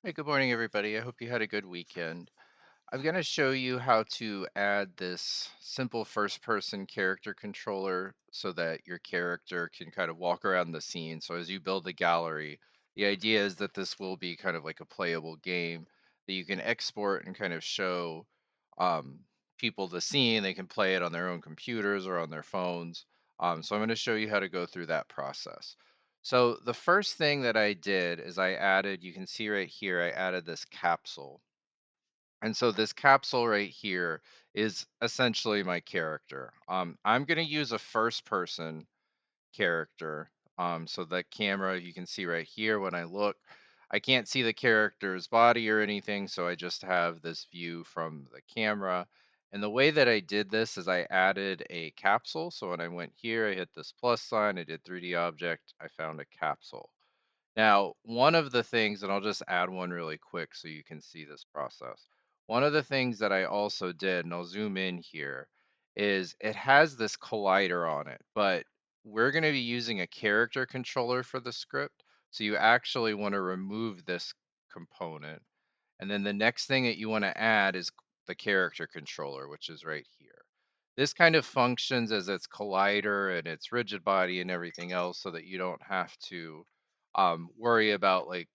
Hey, good morning, everybody. I hope you had a good weekend. I'm going to show you how to add this simple first person character controller so that your character can kind of walk around the scene. So, as you build the gallery, the idea is that this will be kind of like a playable game that you can export and kind of show um, people the scene. They can play it on their own computers or on their phones. So, I'm going to show you how to go through that process. So, the first thing that I did is I added, you can see right here, I added this capsule. And so this capsule right here is essentially my character. I'm going to use a first person character. So that camera you can see right here when I look, I can't see the character's body or anything. So I just have this view from the camera. And the way that I did this is I added a capsule. So when I went here, I hit this plus sign, I did 3D object, I found a capsule. Now, one of the things, and I'll just add one really quick so you can see this process. One of the things that I also did, and I'll zoom in here, is it has this collider on it, but we're going to be using a character controller for the script. So you actually want to remove this component. And then the next thing that you want to add is the character controller, which is right here. This kind of functions as its collider and its rigid body and everything else so that you don't have to worry about like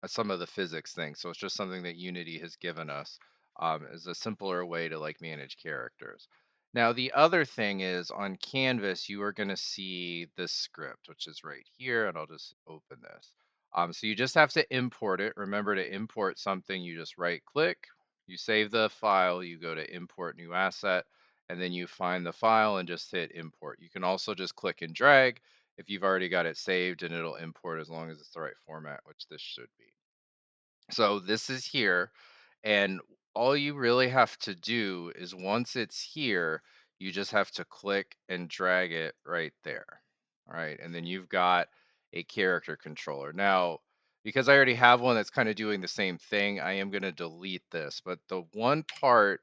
some of the physics things. So it's just something that Unity has given us as a simpler way to like manage characters. Now, the other thing is on Canvas, you are going to see this script, which is right here, and I'll just open this. So you just have to import it. Remember to import something, you just right click, you save the file, you go to import new asset, and then you find the file and just hit import. You can also just click and drag if you've already got it saved and it'll import as long as it's the right format, which this should be. So this is here, and all you really have to do is once it's here, you just have to click and drag it right there. All right, and then you've got a character controller. Now, because I already have one that's kind of doing the same thing, I am going to delete this. But the one part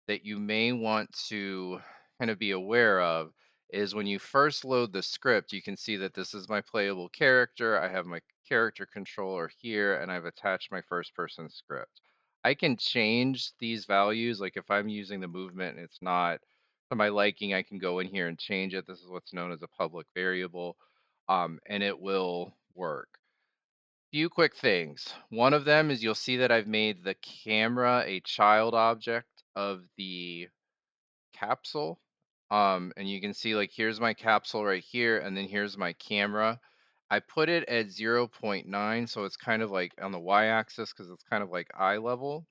that you may want to kind of be aware of is when you first load the script, you can see that this is my playable character. I have my character controller here, and I've attached my first person script. I can change these values. Like if I'm using the movement and it's not to my liking, I can go in here and change it. This is what's known as a public variable, and it will work. Few quick things. One of them is you'll see that I've made the camera a child object of the capsule. And you can see like here's my capsule right here, and then here's my camera. I put it at zero point 0.9, so it's kind of like on the y-axis because it's kind of like eye level.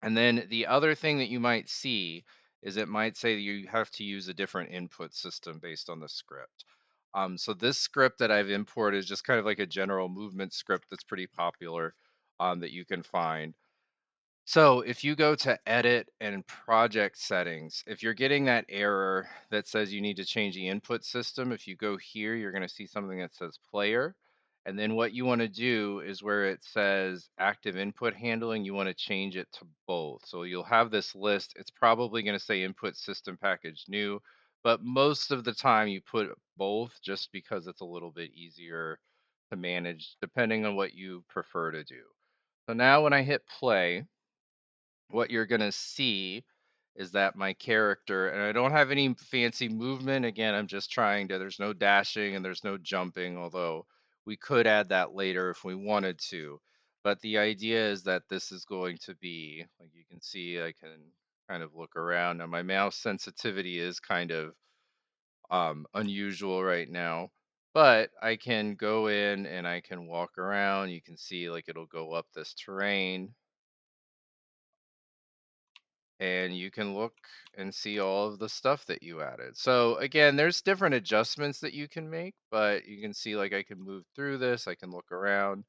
And then the other thing that you might see is it might say you have to use a different input system based on the script. So this script that I've imported is just kind of like a general movement script that's pretty popular that you can find. So if you go to edit and project settings, if you're getting that error that says you need to change the input system, if you go here, you're going to see something that says player. And then what you want to do is where it says active input handling, you want to change it to both. So you'll have this list. It's probably going to say input system package new, but most of the time you put both just because it's a little bit easier to manage depending on what you prefer to do. So now when I hit play, what you're going to see is that my character, and I don't have any fancy movement. Again, I'm just trying to, there's no dashing and there's no jumping, although we could add that later if we wanted to. But the idea is that this is going to be, like you can see, I can kind of look around. Now, my mouse sensitivity is kind of unusual right now, but I can go in and I can walk around. You can see like it'll go up this terrain and you can look and see all of the stuff that you added. So again, there's different adjustments that you can make, but you can see like I can move through this, I can look around.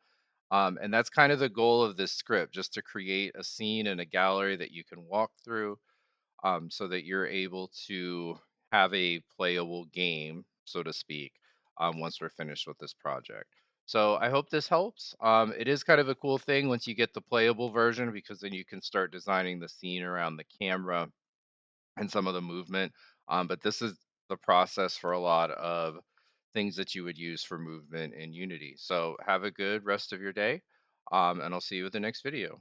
And that's kind of the goal of this script, just to create a scene and a gallery that you can walk through so that you're able to have a playable game, so to speak, once we're finished with this project. So I hope this helps. It is kind of a cool thing once you get the playable version because then you can start designing the scene around the camera and some of the movement. But this is the process for a lot of things that you would use for movement in Unity. So have a good rest of your day. and I'll see you with the next video.